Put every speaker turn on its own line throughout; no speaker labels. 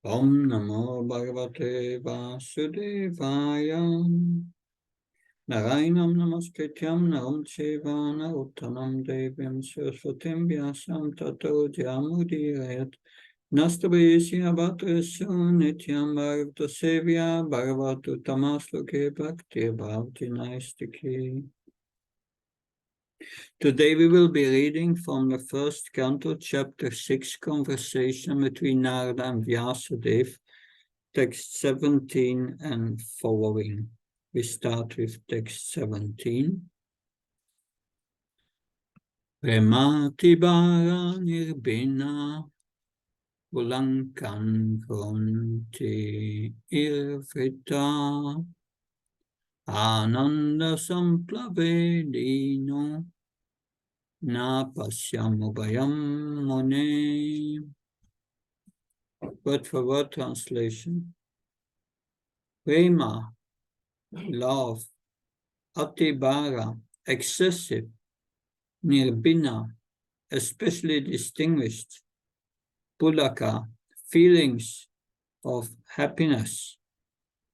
Om Namo Bhagavate Vasudevaya. Narayanam Namaskrityam Naram Cheva Narottamam Devim Saraswatim Vyasam Tato Jamudirayat. Nastabhayasya Bhattesya Nityam Bhagavata Sevya Bhagavatu Tamasloke Bhakti Bhavati Naistiki. Today we will be reading from the first canto, chapter 6, conversation between Narada and Vyasadeva, text 17 and following. We start with text 17. Premati bara nirbina ulankan kronti irvrita ananda samplavedino na pasyamubhayam mune. Word for word translation. Prema, love. Atibara, excessive. Nirbina, especially distinguished. Pulaka, feelings of happiness.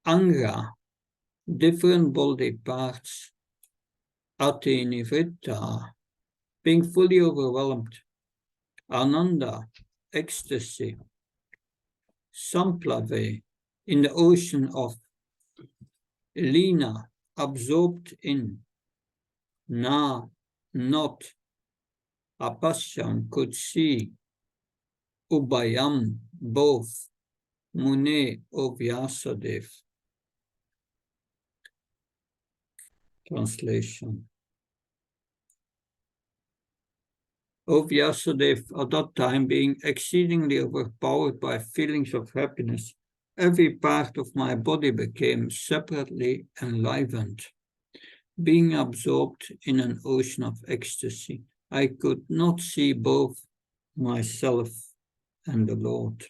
Anga, different body parts. Atinivritta, being fully overwhelmed. Ananda, ecstasy. Samplave, in the ocean of. Lina, absorbed in. Na, not. Apasyam, could see. Ubayam, both. Mune, O Vyasadeva. Translation. O Vyasadeva, at that time being exceedingly overpowered by feelings of happiness, every part of my body became separately enlivened. Being absorbed in an ocean of ecstasy, I could not see both myself and the Lord.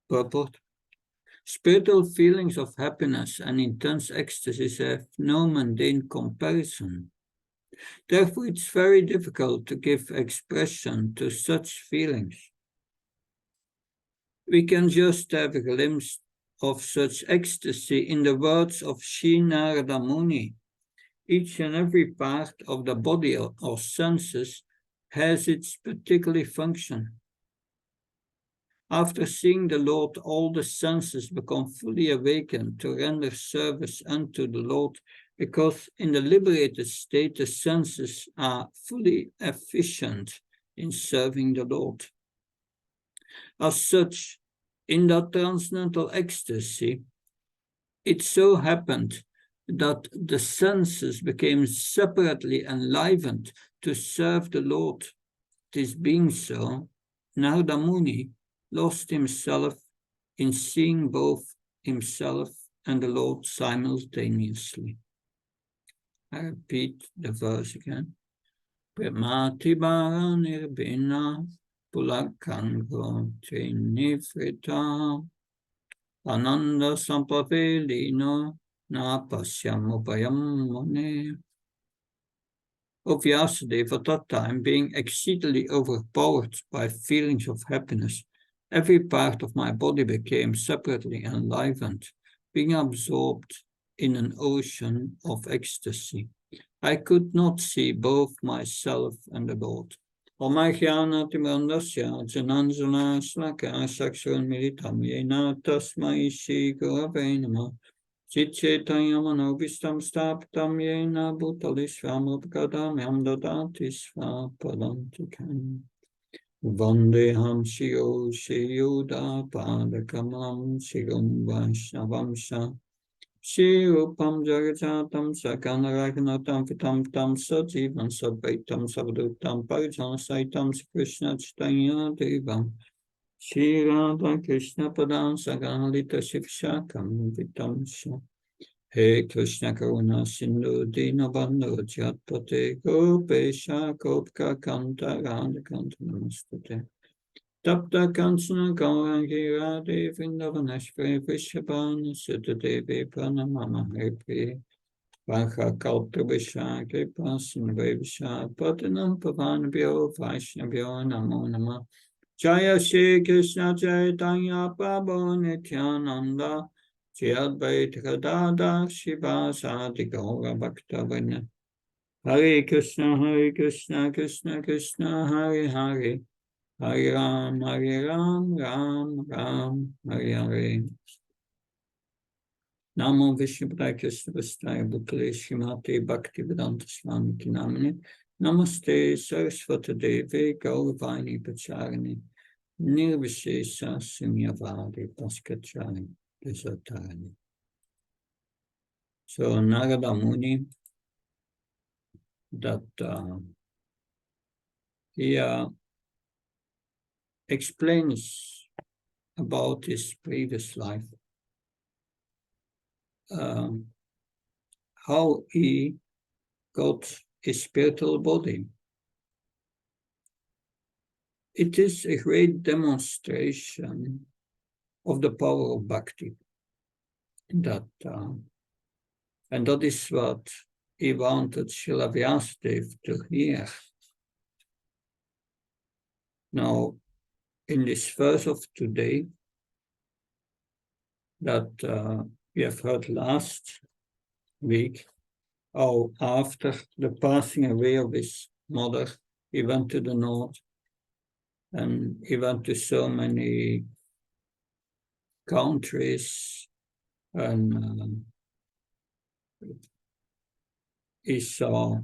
Purport. Spiritual feelings of happiness and intense ecstasy have no mundane comparison. Therefore, it's very difficult to give expression to such feelings. We can just have a glimpse of such ecstasy in the words of Sri Narada Muni. Each and every part of the body or senses has its particular function. After seeing the Lord, all the senses become fully awakened to render service unto the Lord, because in the liberated state the senses are fully efficient in serving the Lord. As such, in that transcendental ecstasy, it so happened that the senses became separately enlivened to serve the Lord. This being so, Narada Muni lost himself in seeing both himself and the Lord simultaneously. I repeat the verse again. Premati bara nirbina pulakangro trinifrita ananda sampavelino na pasyamubhayam mune. O Vyasadeva, at that time, being exceedingly overpowered by feelings of happiness, every part of my body became separately enlivened, being absorbed in an ocean of ecstasy. I could not see both myself and the Lord. Omahyanatimandasya jananjana slaka sakshun militam yena tasmai shri gurave namah. Chitchetayamanovistam staptam yena bhutalishvam yam dadati svapadantikam. Vandeham shiyo shiyuda padakamalam shigum vaishnavamsha. Shirupam jagajatam sakanaragnatam vitam tam sajivam sabaitam sabdutam parijana saitam Krishna chaitanya devam. Shri Radha Krishna Padam Sagalita Shivshakam Vitamsha. He Krishna Karuna Sindhu Dinabandha Jatpate Gopesha Gopka Kanta Radha Kanta Namastate. Tapta Kansana Gaurangi Radhe Vrindavanashve Vishabhana Sutta Devi Pranamama Hepi. Vaha Kalpa Visha Kripa Sindhu Visha Patanam Pavanabhyo Vaishnavyo Namo Namah. Jaya Shri Krishna Chaitanya Prabhu Nityananda Shri Advaita Gadadhar Shivasadi Gaura Bhaktavanya. Hare Krishna, Krishna Krishna, Hare Hare, Hare Ram, Ram Ram, Hare Hare. Namo Vishnupadaya Krishna Vastaya Bhutale Srimati Bhaktivedanta Swami Kinamani. Namaste Saraswati Devi Gauravani Pacharani. Nirvishesha Simyavadi Paskachari Desatani. So Narada Muni, that he explains about his previous life, how he got his spiritual body. It is a great demonstration of the power of bhakti. That, and that is what he wanted Srila Vyasadeva to hear. Now, in this verse of today, that we have heard last week, how after the passing away of his mother, he went to the north, and he went to so many countries, and he saw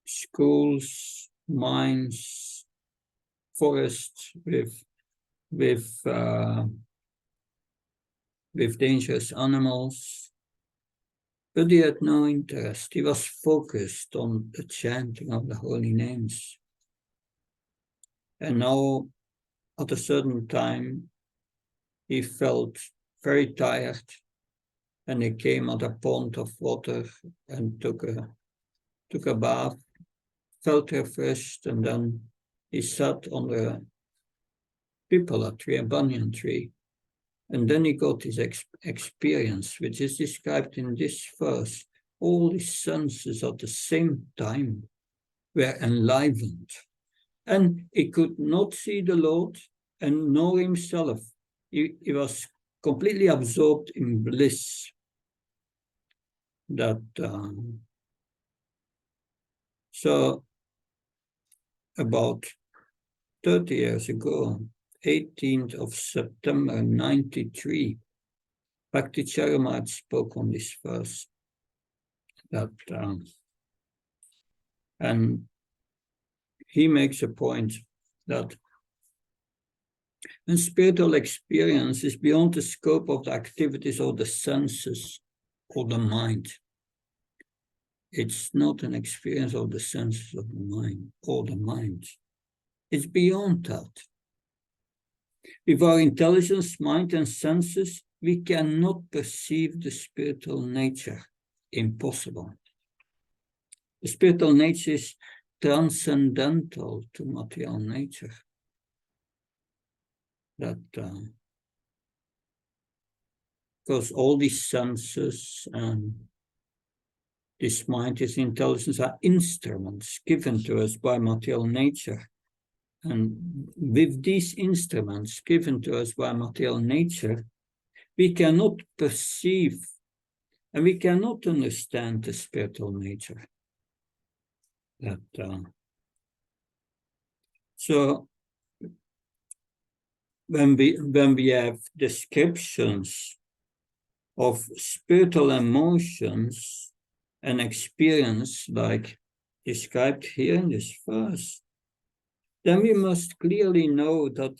schools, mines, forests with dangerous animals, but he had no interest. He was focused on the chanting of the holy names. And now, at a certain time, he felt very tired, and he came at a pond of water and took a bath, felt refreshed, and then he sat on a pipala tree, a banyan tree, and then he got his experience, which is described in this verse. All his senses at the same time were enlivened, and he could not see the Lord and know himself. He was completely absorbed in bliss. That so about 30 years ago, 18th of September 93, Bhakti Charamad spoke on this verse. That and he makes a point that a spiritual experience is beyond the scope of the activities of the senses or the mind. It's not an experience of the senses of the mind or the mind. It's beyond that. With our intelligence, mind, and senses, we cannot perceive the spiritual nature. Impossible. The spiritual nature is transcendental to material nature. That because all these senses and this mind, this intelligence are instruments given to us by material nature. And with these instruments given to us by material nature, we cannot perceive and we cannot understand the spiritual nature. That, so when we have descriptions of spiritual emotions and experience like described here in this verse, then we must clearly know that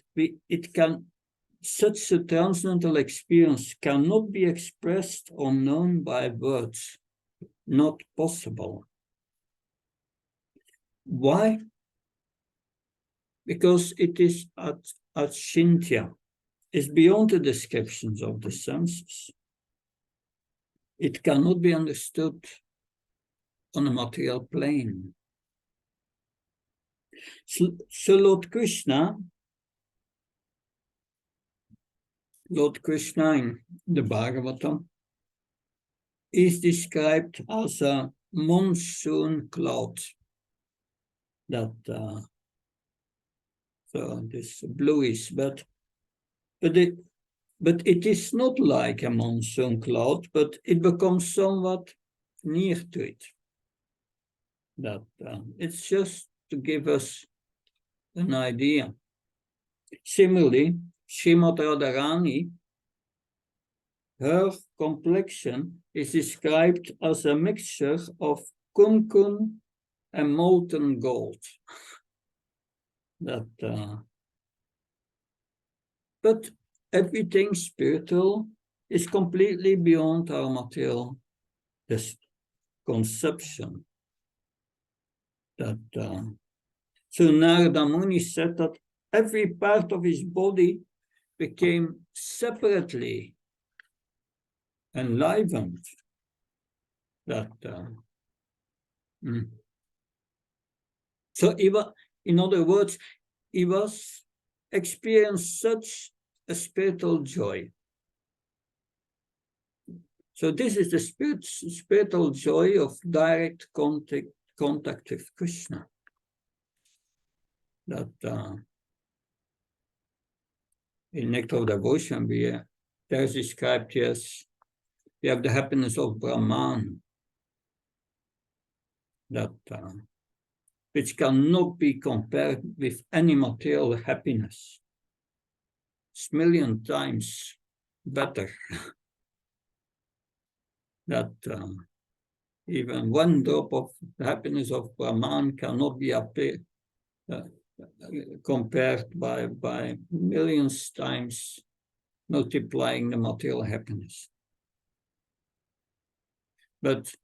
such a transcendental experience cannot be expressed or known by words. Not possible. Why? Because it is achintya. It's beyond the descriptions of the senses. It cannot be understood on a material plane. So Lord Krishna in the Bhagavatam is described as a monsoon cloud that So this bluish, but it is not like a monsoon cloud, but it becomes somewhat near to it. That it's just to give us an idea. Similarly, Srimati Radharani, her complexion is described as a mixture of kumkum and molten gold. That, but everything spiritual is completely beyond our material conception. That, so Narada Muni said that every part of his body became separately enlivened. That, So he was, in other words, he was experienced such a spiritual joy. So this is the spiritual joy of direct contact with Krishna. That in Nectar of Devotion, there's described, yes, we have the happiness of Brahman, that which cannot be compared with any material happiness. It's 1,000,000 times better. That even one drop of the happiness of Brahman cannot be compared by millions times multiplying the material happiness. But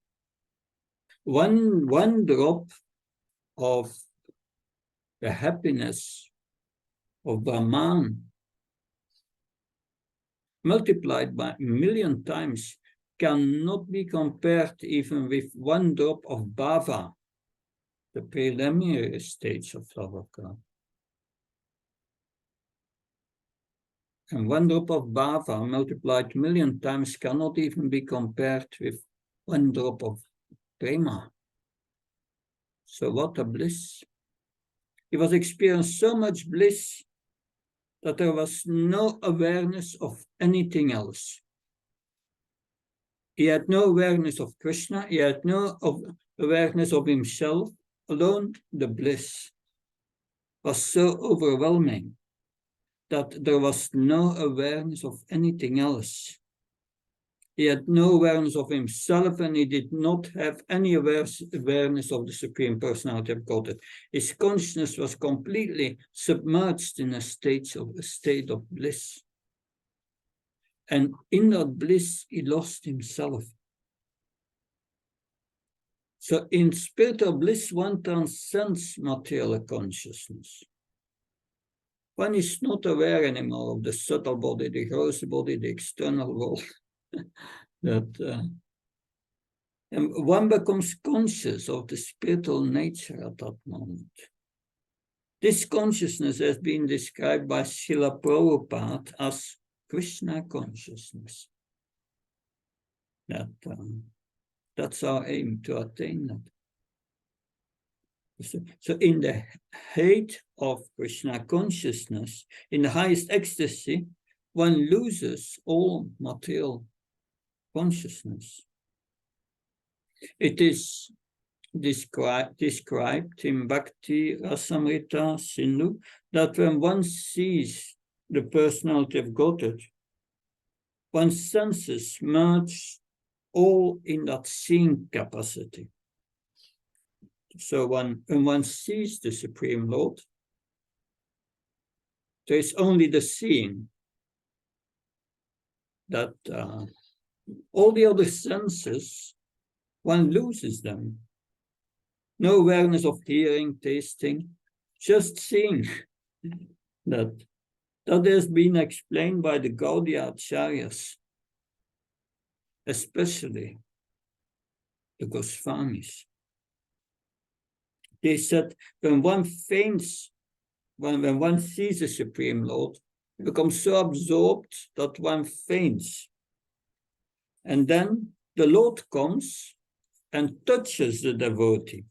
one drop of the happiness of Brahman multiplied by 1,000,000 times cannot be compared even with one drop of bhava, the preliminary stage of love of God. And one drop of bhava multiplied 1,000,000 times cannot even be compared with one drop of prema. So what a bliss. He was experiencing so much bliss that there was no awareness of anything else. He had no awareness of Krishna, he had no awareness of himself, alone the bliss was so overwhelming that there was no awareness of anything else. He had no awareness of himself, and he did not have any awareness of the Supreme Personality of Godhead. His consciousness was completely submerged in a state of bliss. And in that bliss, he lost himself. So in spiritual bliss, one transcends material consciousness. One is not aware anymore of the subtle body, the gross body, the external world. And one becomes conscious of the spiritual nature at that moment. This consciousness has been described by Srila Prabhupada as Krishna consciousness. That's our aim, to attain that. So in the height of Krishna consciousness, in the highest ecstasy, one loses all material consciousness. It is described in Bhakti Rasamrita Sindhu that when one sees the personality of Godhead, one's senses merge all in that seeing capacity. So when one sees the Supreme Lord, there is only the seeing. That all the other senses, one loses them. No awareness of hearing, tasting, just seeing. That has been explained by the Gaudiya Acharyas, especially the Goswamis. They said when one faints, when one sees the Supreme Lord, he becomes so absorbed that one faints. And then the Lord comes and touches the devotee.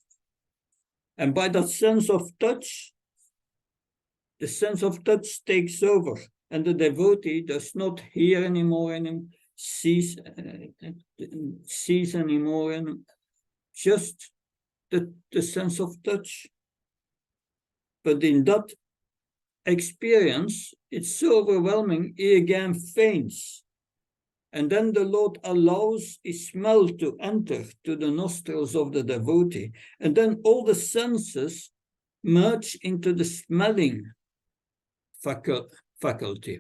And by that sense of touch, the sense of touch takes over, and the devotee does not hear anymore and sees anymore, and just the sense of touch. But in that experience, it's so overwhelming, he again faints. And then the Lord allows his smell to enter to the nostrils of the devotee. And then all the senses merge into the smelling faculty.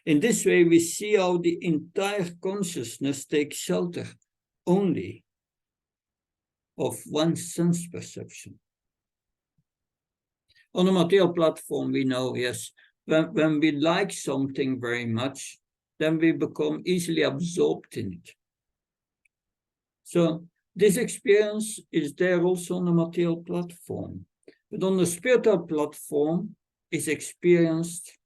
In this way, we see how the entire consciousness takes shelter only of one sense perception. On a material platform, we know, yes, when we like something very much, then we become easily absorbed in it. So this experience is there also on the material platform. But on the spiritual platform, is experienced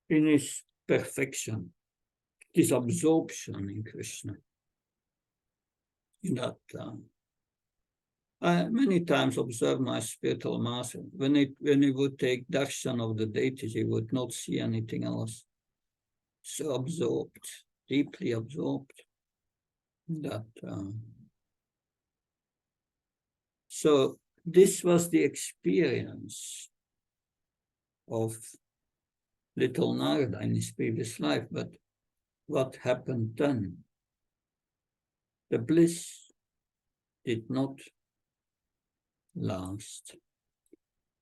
in its perfection, this absorption in Krishna. In that, I many times observed my spiritual master. When he would take darshan of the deities, he would not see anything else. So absorbed, deeply absorbed. That. So this was the experience of little Narada in his previous life. But what happened then? The bliss did not last.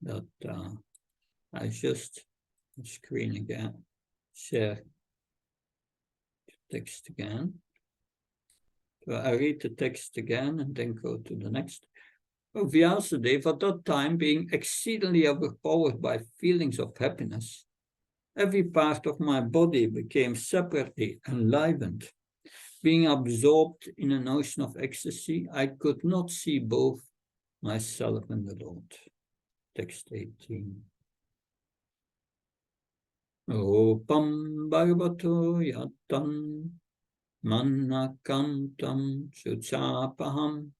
That I just screen again, share the text again. So I read the text again and then go to the next. Vyasadeva, at that time, being exceedingly overpowered by feelings of happiness, every part of my body became separately enlivened. Being absorbed in a notion of ecstasy, I could not see both myself and the Lord. Text 18. Rupam bhagavato yatam mannakantam chuchapaham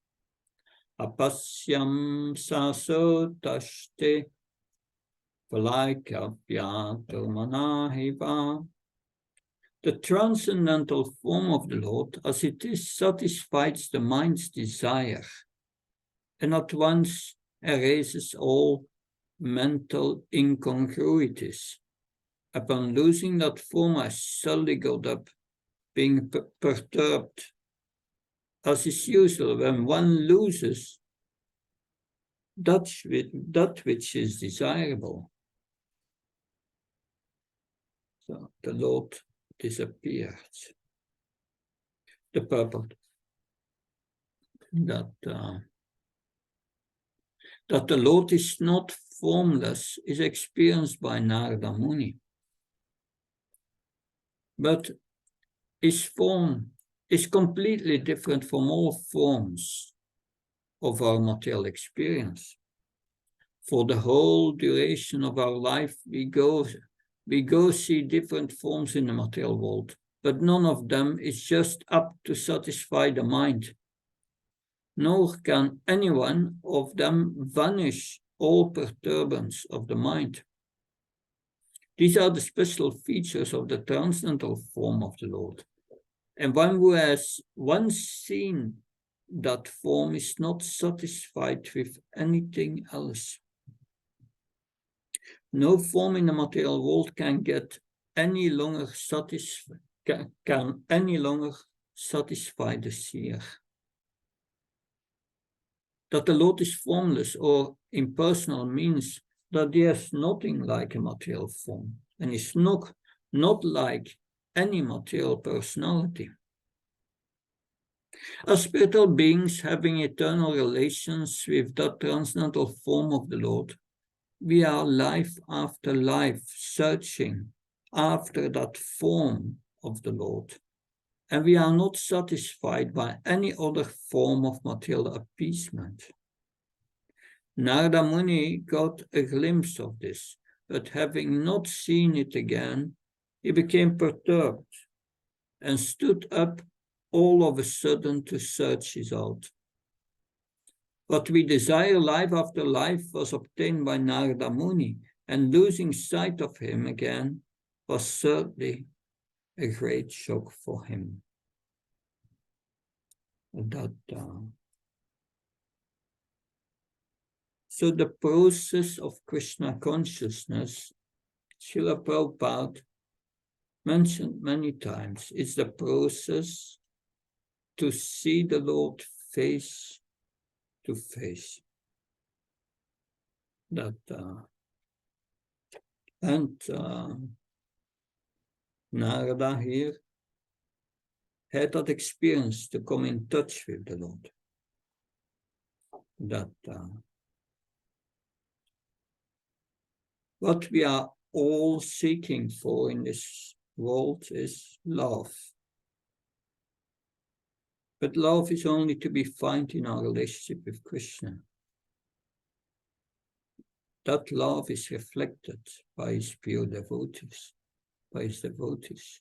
apasyam sasotashte valaikapyaturmanahiva. The transcendental form of the Lord, as it is, satisfies the mind's desire and at once erases all mental incongruities. Upon losing that form, I suddenly got up, being perturbed, as is usual when one loses that which is desirable. So the Lord disappeared. The purport that the Lord is not formless is experienced by Narada Muni. But his form is completely different from all forms of our material experience. For the whole duration of our life, we go see different forms in the material world, but none of them is just up to satisfy the mind. Nor can any one of them vanish all perturbance of the mind. These are the special features of the transcendental form of the Lord. And one who has once seen that form is not satisfied with anything else. No form in the material world can any longer satisfy the seer. That the Lord is formless or impersonal means that he has nothing like a material form and is not like any material personality. As spiritual beings having eternal relations with that transcendental form of the Lord, we are life after life searching after that form of the Lord, and we are not satisfied by any other form of material appeasement. Narada Muni got a glimpse of this, but having not seen it again, he became perturbed and stood up all of a sudden to search it out. What we desire life after life was obtained by Narada Muni, and losing sight of him again was certainly a great shock for him. So the process of Krishna consciousness, Srila Prabhupada mentioned many times, is the process to see the Lord face to face. Narada here had that experience to come in touch with the Lord. What we are all seeking for in this world is love. But love is only to be found in our relationship with Krishna. That love is reflected by his pure devotees, by his devotees.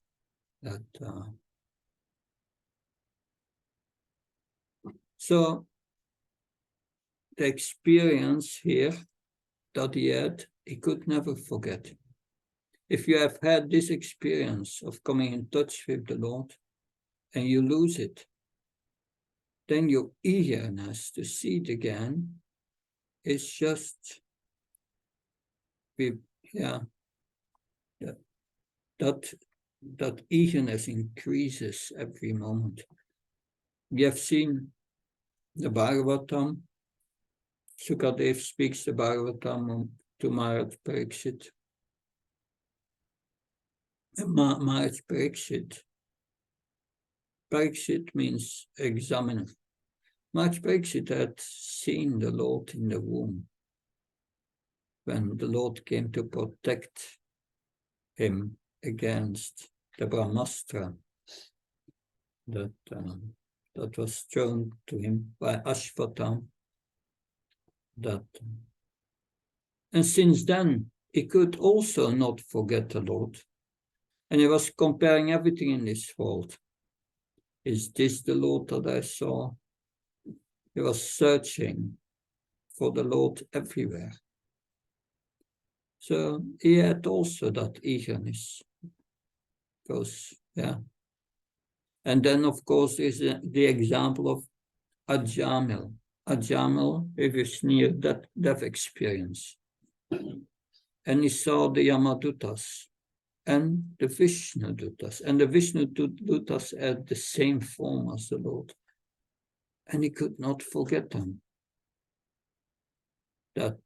So the experience here that he had, he could never forget. If you have had this experience of coming in touch with the Lord and you lose it, then your eagerness to see it again is just, that eagerness increases every moment. We have seen the Bhagavatam. Sukadev speaks the Bhagavatam to Maharaj Pariksit. Maharaj Pariksit. Pariksit means examiner. Maharaj Pariksit had seen the Lord in the womb when the Lord came to protect him against the Brahmastra that was thrown to him by Ashvatam. And since then, he could also not forget the Lord. And he was comparing everything in this world. Is this the Lord that I saw? He was searching for the Lord everywhere. So he had also that eagerness. And then, of course, is the example of Ajamil. Ajamil with his near-death experience. And he saw the Yamadutas and the Vishnudutas. And the Vishnudutas had the same form as the Lord. And he could not forget them. It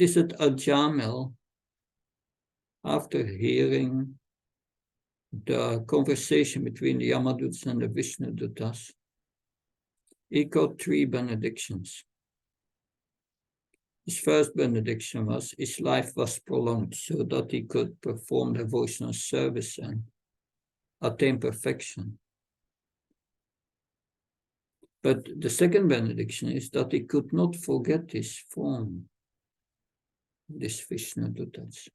is at Ajamil, after hearing the conversation between the Yamadutas and the Vishnudutas, he got 3 benedictions. His first benediction was his life was prolonged so that he could perform devotional service and attain perfection. But the second benediction is that he could not forget his form, this Vishnudutas.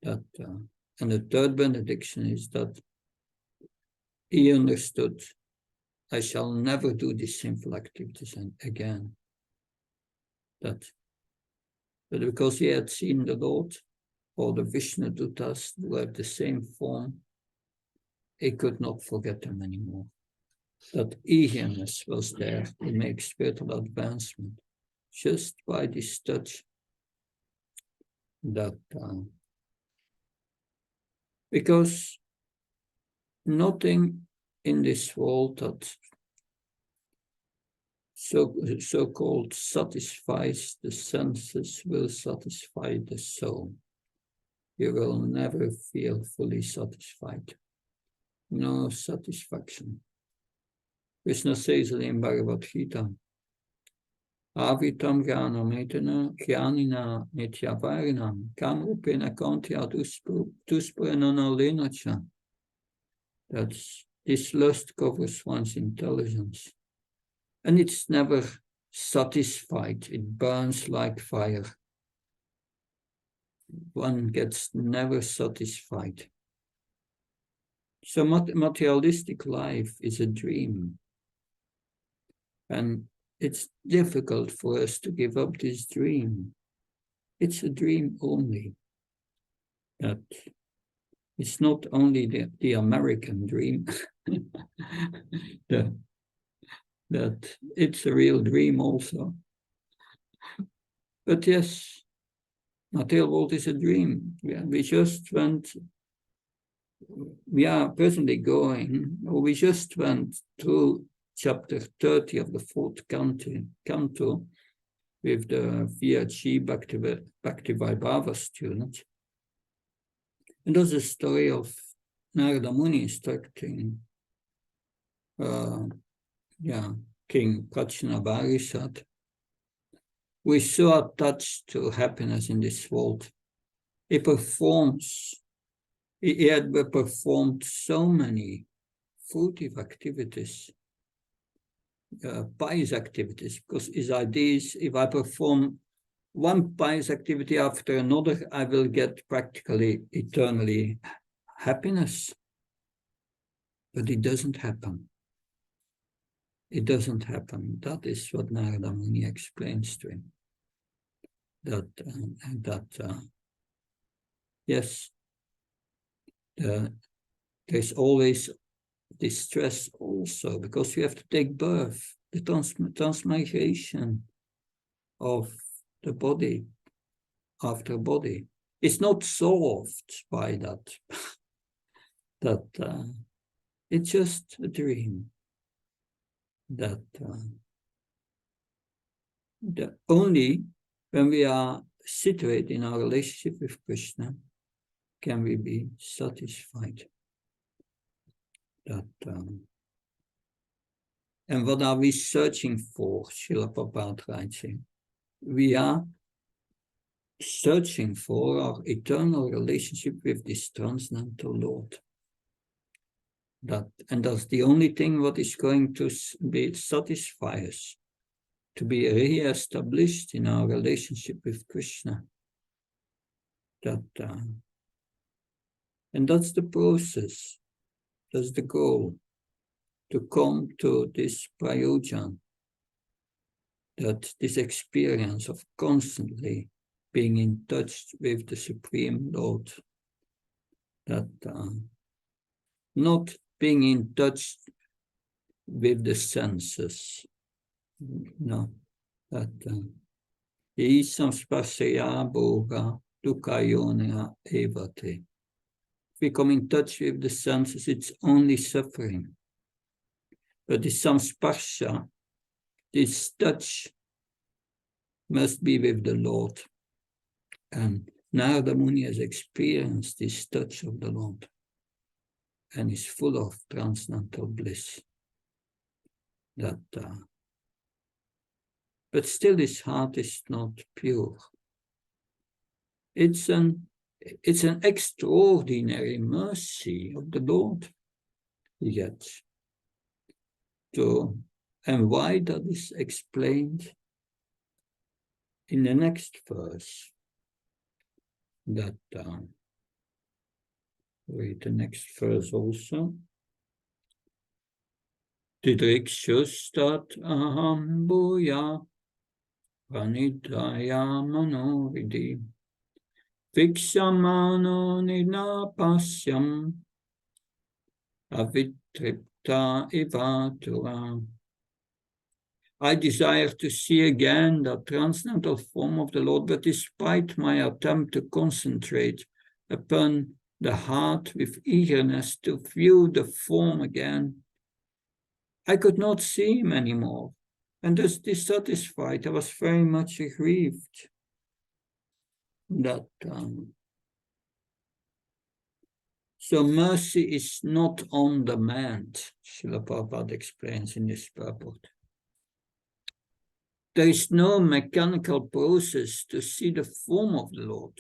And the third benediction is that he understood, I shall never do these sinful activities again. But because he had seen the Lord, or the Vishnudutas who have the same form, he could not forget them anymore. That eagerness was there to make spiritual advancement just by this touch. Because nothing in this world that so-called satisfies the senses will satisfy the soul. You will never feel fully satisfied. No satisfaction. Krishna says it in Bhagavad Gita. Avitam jnanam jnanina nityavarina kamrupena kantya dusprenanalinacha. That's this lust covers one's intelligence. And it's never satisfied. It burns like fire. One gets never satisfied. So materialistic life is a dream. And it's difficult for us to give up this dream. It's a dream only. That it's not only the American dream, that it's a real dream also. But yes, material world is a dream. We just went, we are presently going, or we just went through chapter 30 of the fourth canto with the VHG Bhakti Vaibhava student. And that's a story of Narada Muni instructing King Prajnavarishad, who is so attached to happiness in this world. He had performed so many fruitive activities, pious activities, because his idea is, if I perform one pious activity after another, I will get practically eternally happiness. But it doesn't happen. It doesn't happen. That is what Narada Muni explains to him. Yes, there's always distress also, because you have to take birth, the transmigration of the body after body. It's not solved by that. It's just a dream. That only when we are situated in our relationship with Krishna can we be satisfied. And what are we searching for? Srila Prabhupada writes here. We are searching for our eternal relationship with this transcendental Lord. And that's the only thing what is going to satisfy us, to be re-established in our relationship with Krishna. And that's the process, that's the goal, to come to this prayojan, that this experience of constantly being in touch with the Supreme Lord, that not being in touch with the senses, no, that isam spasya bhoga dukayonea evate. If we come in touch with the senses, it's only suffering. But the samsparsha, this touch, must be with the Lord. And Narada Muni has experienced this touch of the Lord and is full of transcendental bliss. But still his heart is not pure. It's an extraordinary mercy of the Lord he gets. And why that is explained in the next verse. Read the next verse also. Didrikshustat aham bhuya pranidaya manovidi vikshamano ninapasyam avitripta ivatura. I desire to see again the transcendental form of the Lord, but despite my attempt to concentrate upon the heart with eagerness to view the form again, I could not see him anymore, and thus dissatisfied. I was very much aggrieved that so mercy is not on demand, Srila Prabhupada explains in this purport. There is no mechanical process to see the form of the Lord.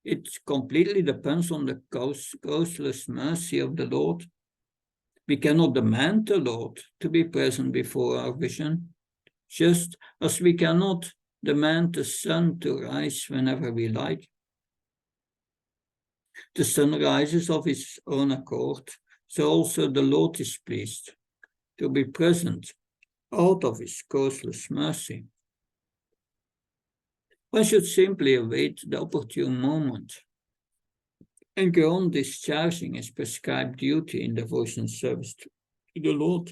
It completely depends on the causeless mercy of the Lord. We cannot demand the Lord to be present before our vision, just as we cannot demand the sun to rise whenever we like. The sun rises of its own accord, so also the Lord is pleased to be present out of his causeless mercy. One should simply await the opportune moment and go on discharging his prescribed duty in devotional service to the Lord.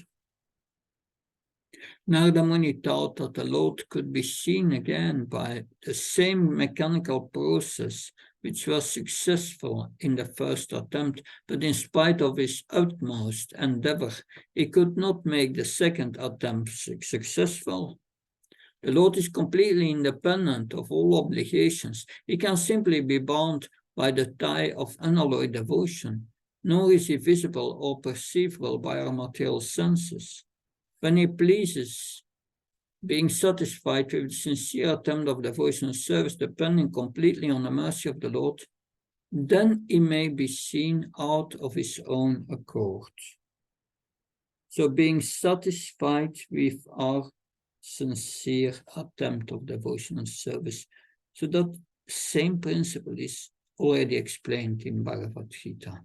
Nardamuni thought that the Lord could be seen again by the same mechanical process which was successful in the first attempt, but in spite of his utmost endeavor, he could not make the second attempt successful. The Lord is completely independent of all obligations. He can simply be bound by the tie of unalloyed devotion, nor is he visible or perceivable by our material senses. When he pleases, being satisfied with the sincere attempt of devotional service, depending completely on the mercy of the Lord, then he may be seen out of his own accord. So being satisfied with our sincere attempt of devotional service. So that same principle is already explained in Bhagavad Gita.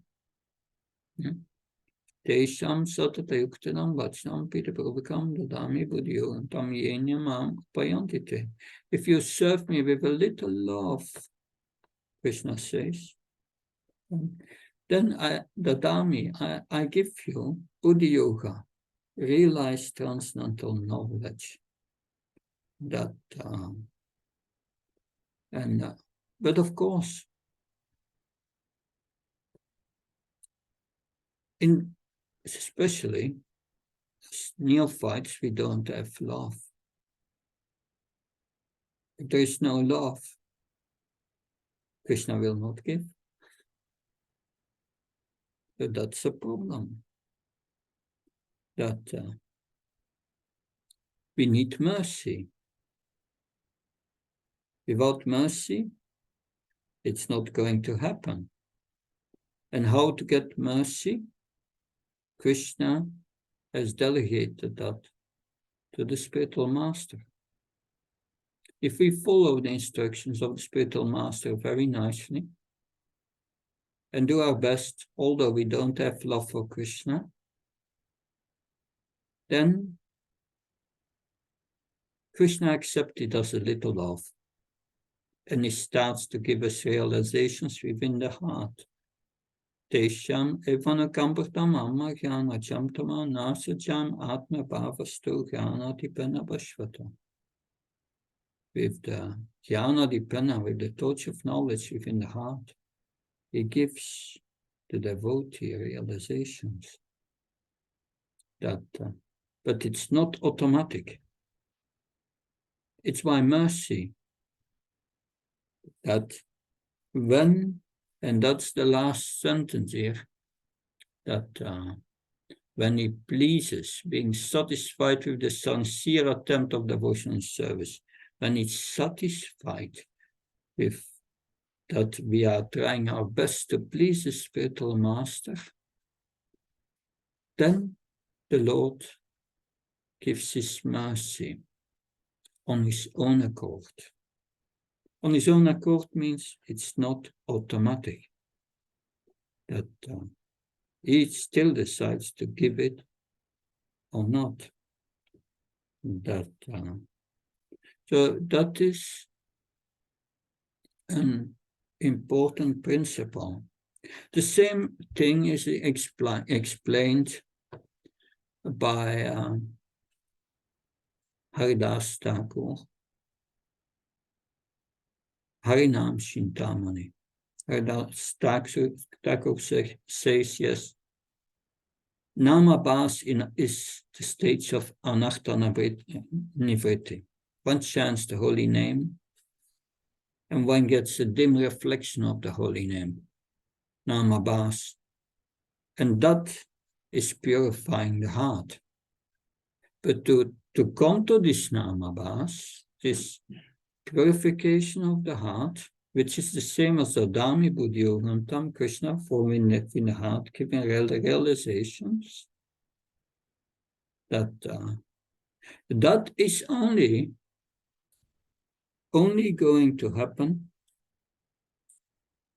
Tesham satatayuktanam vachnam pitaprabhakam dadami buddhyo tam yenyamam upayantite. If you serve me with a little love, Krishna says, then I give you Buddha Yoga, realized transcendental knowledge. But of course, especially as neophytes, we don't have love. If there is no love, Krishna will not give. So that's a problem. That we need mercy. Without mercy, it's not going to happen. And how to get mercy? Krishna has delegated that to the spiritual master. If we follow the instructions of the spiritual master very nicely and do our best, although we don't have love for Krishna, then Krishna accepted us a little love, and he starts to give us realizations within the heart. Tesham evanakampartam amma jnana jamtama nasajam atma bhavastu jnana dipena bhashvata. With the jnana dipena, with the touch of knowledge within the heart, he gives the devotee realizations. That, but it's not automatic. It's by mercy that when, and that's the last sentence here, that when he pleases, being satisfied with the sincere attempt of devotional service, when he's satisfied with that we are trying our best to please the spiritual master, then the Lord gives his mercy on his own accord. On his own accord means it's not automatic. That he still decides to give it or not. So that is an important principle. The same thing is explained by Haridas Thakur, Harinam Chintamani. Haridas Thakur says, yes, Namabhas is the stage of Anartha Nivritti. One chants the holy name, and one gets a dim reflection of the holy name, Namabhas. And that is purifying the heart. But to come to this Namabhas, this purification of the heart, which is the same as Adami Buddhyoga Tam Krishna, forming in the heart, giving realizations, that is only going to happen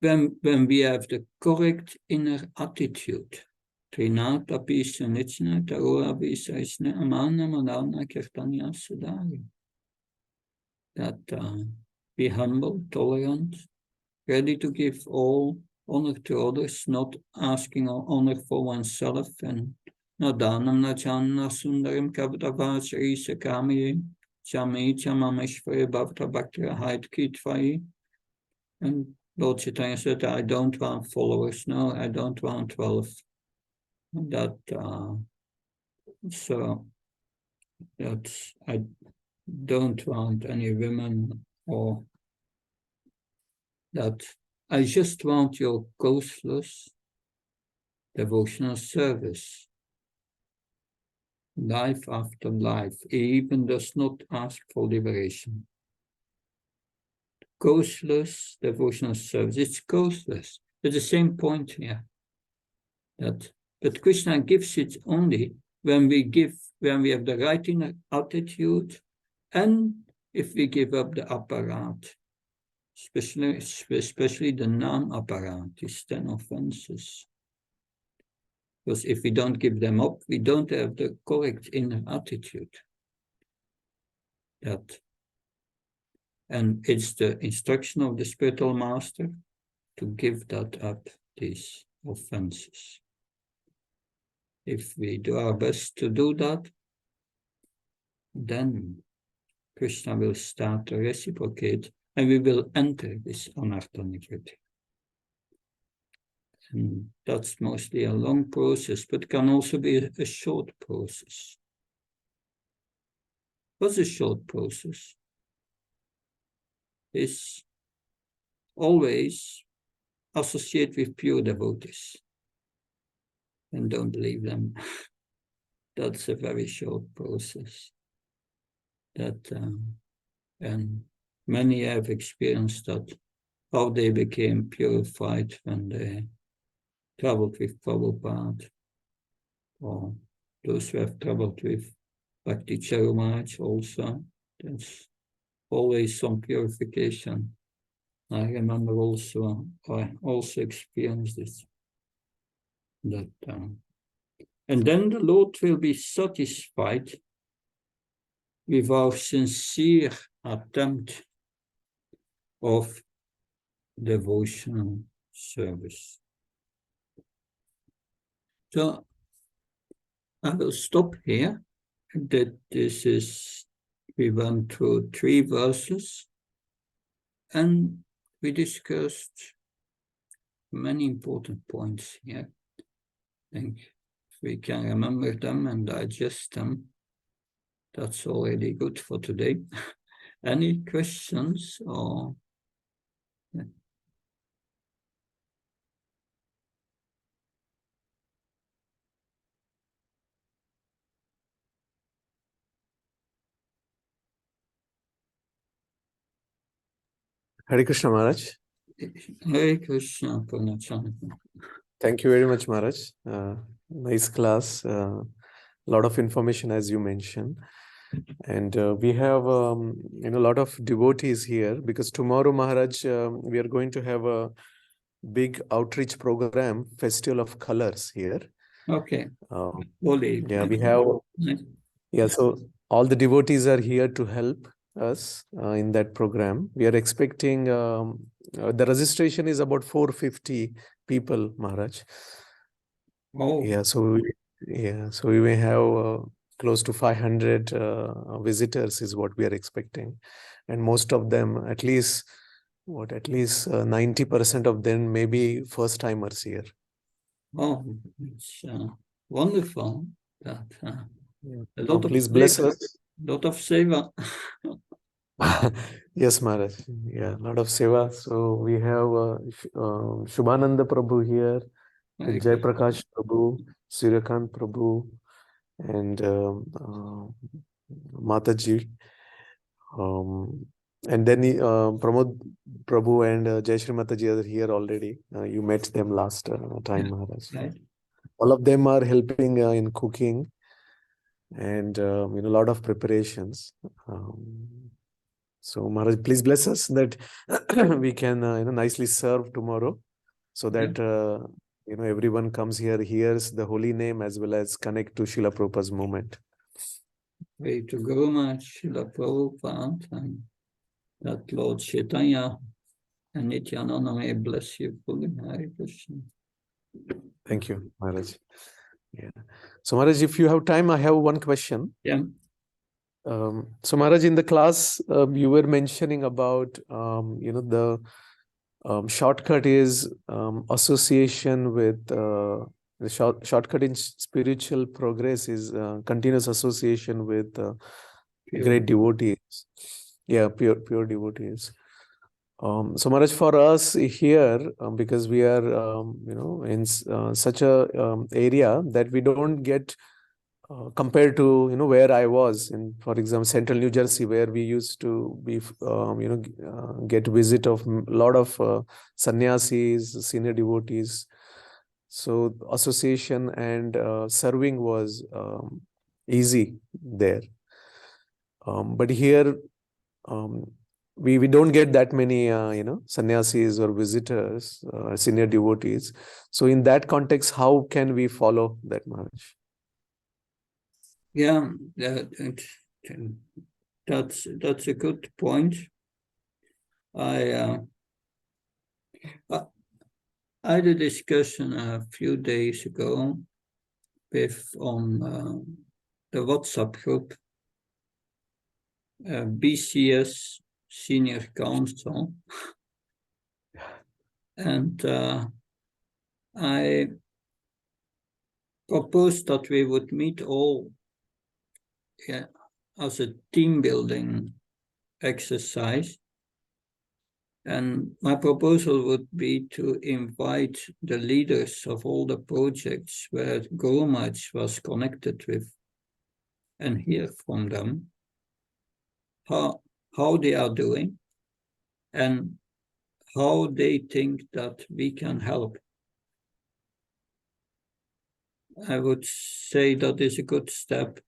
when we have the correct inner attitude Trinata Pisa Nichna Tarua Visa Isna Amana Madana Kirtanya Sudari. That be humble, tolerant, ready to give all honor to others, not asking honor for oneself, and Nadanam Nachana Sundarim Kabdavachari Sakami Chami Chamameshvara Bhavta Bhaktra Hait Kitvai. And Lord Chaitanya said, I don't want followers, no, I don't want 12. That so that I don't want any women, or that I just want your causeless devotional service, life after life. He even does not ask for liberation. Causeless devotional service, it's causeless. At the same point here, but Krishna gives it only when we have the right inner attitude, and if we give up the apparat, especially the non-apparat, these 10 offenses. Because if we don't give them up, we don't have the correct inner attitude. And it's the instruction of the spiritual master to give that up, these offenses. If we do our best to do that, then Krishna will start to reciprocate, and we will enter this anartha nivriti. And that's mostly a long process, but can also be a short process. What's a short process? Is always associate with pure devotees and don't leave them. That's a very short process. And many have experienced that, how they became purified when they traveled with Prabhupada, or those who have traveled with Bhakti Charumaraj also. There's always some purification. I remember also, I also experienced this. And then the Lord will be satisfied with our sincere attempt of devotional service. So I will stop here. That this is, we went through 3 verses, and we discussed many important points here. I think if we can remember them and digest them, that's already good for today. Any questions or? Yeah.
Hare Krishna Maharaj.
Hare Krishna Purnachandra.
Thank you very much, Maharaj. Nice class. Lot of information, as you mentioned. And we have a lot of devotees here, because tomorrow, Maharaj, we are going to have a big outreach program, Festival of Colors here.
Okay.
Yeah, we have. Yeah, so all the devotees are here to help us in that program. We are expecting the registration is about 450 people, Maharaj.
Oh.
Yeah, so we may have close to 500 visitors is what we are expecting, and most of them, at least 90% of them may be first timers here.
Oh, it's wonderful. That a lot
please
of
bless
seva,
us.
lot of seva.
Yes, Maharaj. Yeah, a lot of seva. So we have Shubhananda Prabhu here, Jai Prakash Prabhu, Suryakant Prabhu, and Mataji. And then Pramod Prabhu and Jai Shri Mataji are here already. You met them last time, Maharaj.
Right.
All of them are helping in cooking and a lot of preparations. So Maharaj, please bless us that we can nicely serve tomorrow, so that everyone comes here, hears the holy name as well as connect to Srila Prabhupada's movement.
Pray to Guru Maharaj, Srila Prabhupada, and that Lord Chaitanya and Nityananda may bless you fully. Hare Krishna.
Thank you, Maharaj. Yeah. So Maharaj, if you have time, I have one question.
Yeah.
So Maharaj, in the class, you were mentioning about, the shortcut is association with, the shortcut in spiritual progress is continuous association with great devotees. Yeah, pure devotees. So Maharaj, for us here, because we are, in such a get that we don't get compared to, where I was in, for example, central New Jersey, where we used to be, get visit of a lot of sannyasis, senior devotees. So association and serving was easy there. But here, we don't get that many, sannyasis or visitors, senior devotees. So in that context, how can we follow that, Maharaj?
Yeah, that's a good point. I had a discussion a few days ago on the WhatsApp group, BCS Senior Council, and I proposed that we would meet all as a team building exercise. And my proposal would be to invite the leaders of all the projects where Guru Maharaj was connected with and hear from them how they are doing and how they think that we can help. I would say that is a good step.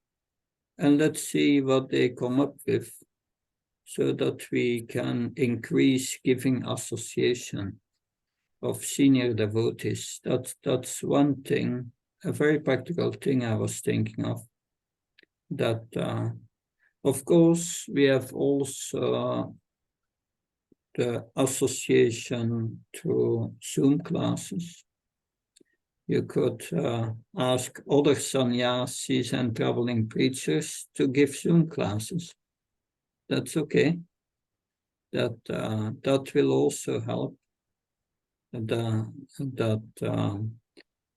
And let's see what they come up with so that we can increase giving association of senior devotees. That's one thing, a very practical thing I was thinking of. That, of course, we have also the association through Zoom classes. You could ask other sannyasis and traveling preachers to give Zoom classes. That's okay. That will also help. And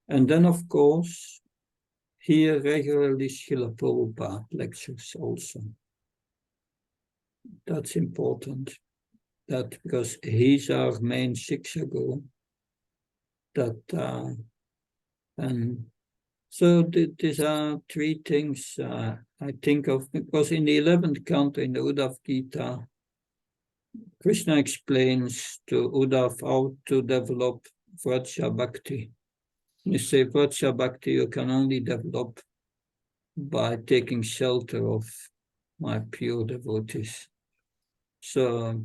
then, of course, hear regularly Srila Prabhupada lectures also. That's important. That because he's our main Shiksha Guru. And so these are three things I think of, because in the 11th canto in the Uddhav Gita, Krishna explains to Uddhav how to develop Vraja Bhakti. You say Vraja Bhakti you can only develop by taking shelter of my pure devotees. So,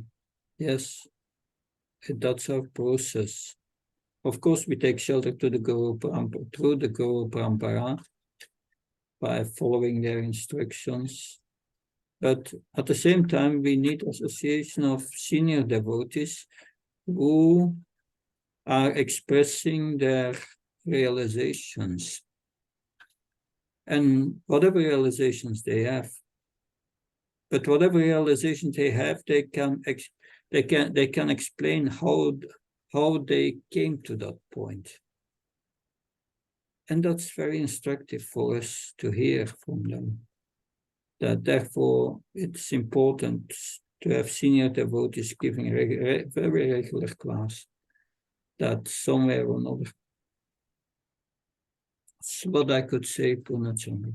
yes, that's our process. Of course, we take shelter to the Guru Parampara, through the Guru Parampara by following their instructions. But at the same time, we need association of senior devotees who are expressing their realizations. And whatever realizations they have. But whatever realizations they have, they can explain how they came to that point. And that's very instructive for us to hear from them. That therefore it's important to have senior devotees giving a very regular class. That somewhere or another. That's what I could say, Purnachandra.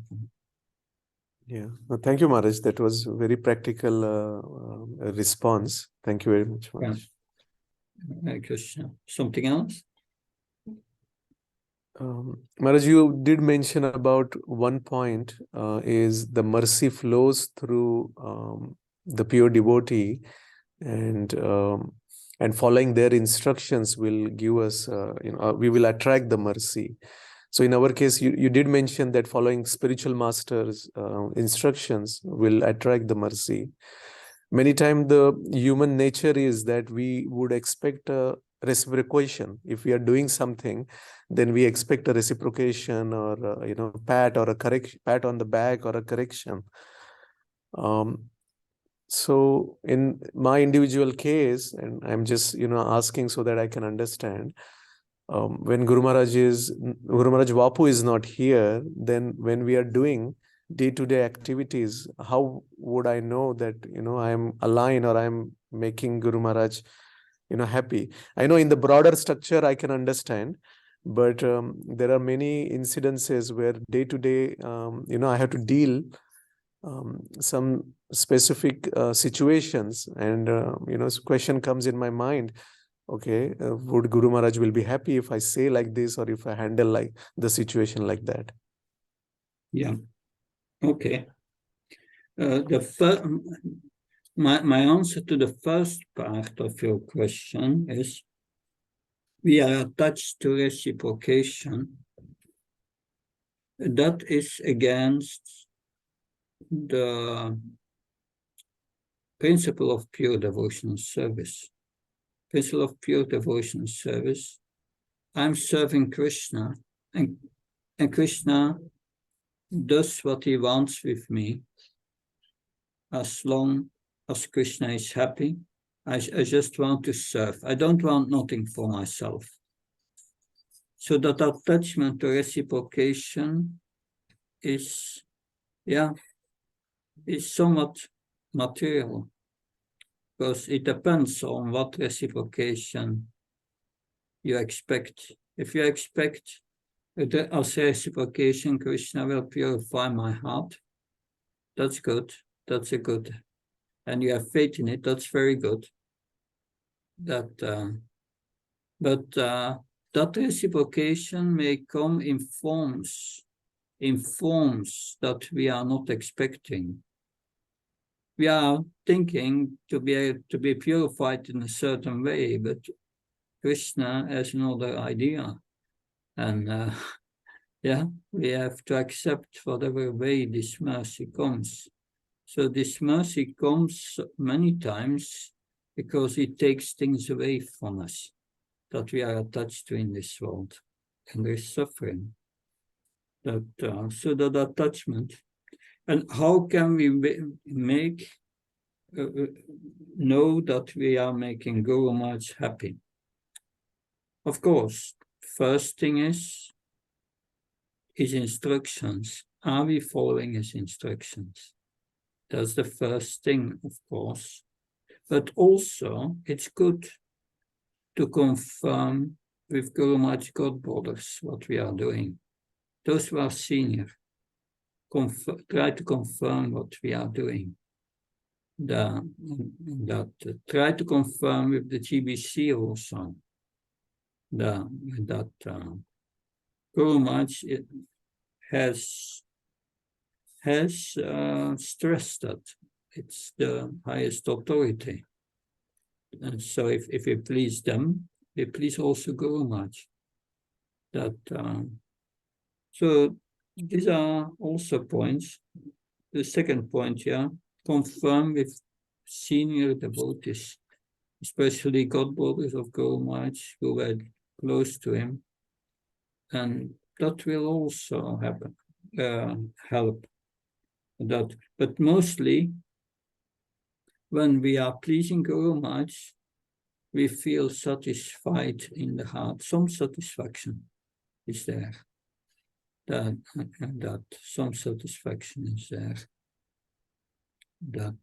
Yeah, well, thank you, Maharaj. That was a very practical response. Thank you very much, Maharaj.
Hare Krishna. Something else?
Maharaj, you did mention about one point is the mercy flows through the pure devotee, and and following their instructions will give us, we will attract the mercy. So in our case, you did mention that following spiritual masters' instructions will attract the mercy. Many times the human nature is that we would expect a reciprocation. If we are doing something, then we expect a reciprocation, or pat or a correction, pat on the back or a correction. So in my individual case, and I'm just asking so that I can understand, when Guru Maharaj Vapu is not here, then when we are doing day-to-day activities, how would I know that I am aligned or I'm making Guru Maharaj happy? I know in the broader structure I can understand, but there are many incidences where day-to-day I have to deal some specific situations, and question comes in my mind. Okay, would Guru Maharaj will be happy if I say like this, or if I handle like the situation like that?
Yeah. Okay. My answer to the first part of your question is, we are attached to reciprocation. That is against the principle of pure devotional service. Principle of pure devotional service. I'm serving Krishna, and Krishna does what he wants with me. As long as Krishna is happy, I just want to serve. I don't want nothing for myself. So that attachment to reciprocation is somewhat material, because it depends on what reciprocation you expect. If you expect as reciprocation, Krishna will purify my heart, that's good. That's a good, and you have faith in it, that's very good. But that reciprocation may come in forms that we are not expecting. We are thinking to be purified in a certain way, but Krishna has another idea, and we have to accept whatever way this mercy comes. So this mercy comes many times because it takes things away from us that we are attached to in this world, and there is suffering. So that attachment. And how can we know that we are making Guru Maharaj happy? Of course, first thing is his instructions. Are we following his instructions? That's the first thing, of course. But also, it's good to confirm with Guru Maharaj Godbrothers what we are doing. Those who are senior, try to confirm what we are doing. Try to confirm with the GBC also that Guru Maharaj has stressed that it's the highest authority. And so if we please them, we please also Guru Maharaj. So these are also points. The second point, confirm with senior devotees, especially Godbrothers of Guru Maharaj who were close to him, and that will also happen, help. But mostly, when we are pleasing Guru Maharaj, we feel satisfied in the heart. Some satisfaction is there. That some satisfaction is there. But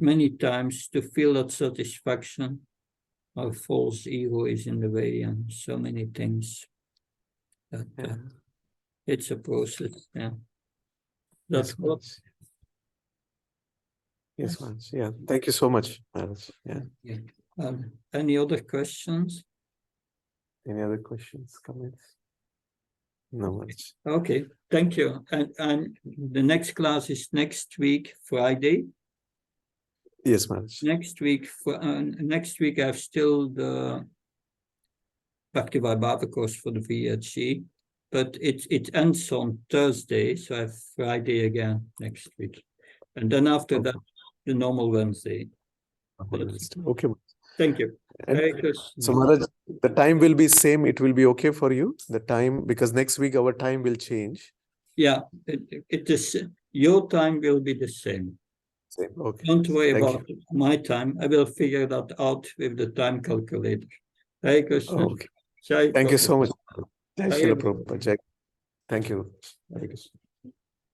many times, to feel that satisfaction, our false ego is in the way, and so many things. It's a process. That's what.
Yes, Maharaj. Yeah, thank you so much, Maharaj.
Any other questions?
Any other questions, comments? No, Maharaj.
Okay, thank you. And the next class is next week, Friday.
Yes, Maharaj.
Next week, I have still the Bhakti Vaibhava course for the VHC, but it ends on Thursday, so I have Friday again next week. And then after that, the normal Wednesday.
Okay.
Thank you.
And
Hare Krishna.
so Maharaj, the time will be same. It will be okay for you. The time, because next week our time will change.
Yeah, it is. Your time will be the same.
Same. Okay.
Don't worry
Thank
about my time. I will figure that out with the time calculator. Hare Krishna.
Okay.
Jai
Thank you
Prabhupada.
so much. Jai
Hare
Srila
Krishna.
Prabhupada. Jai. Thank you. Hare Krishna.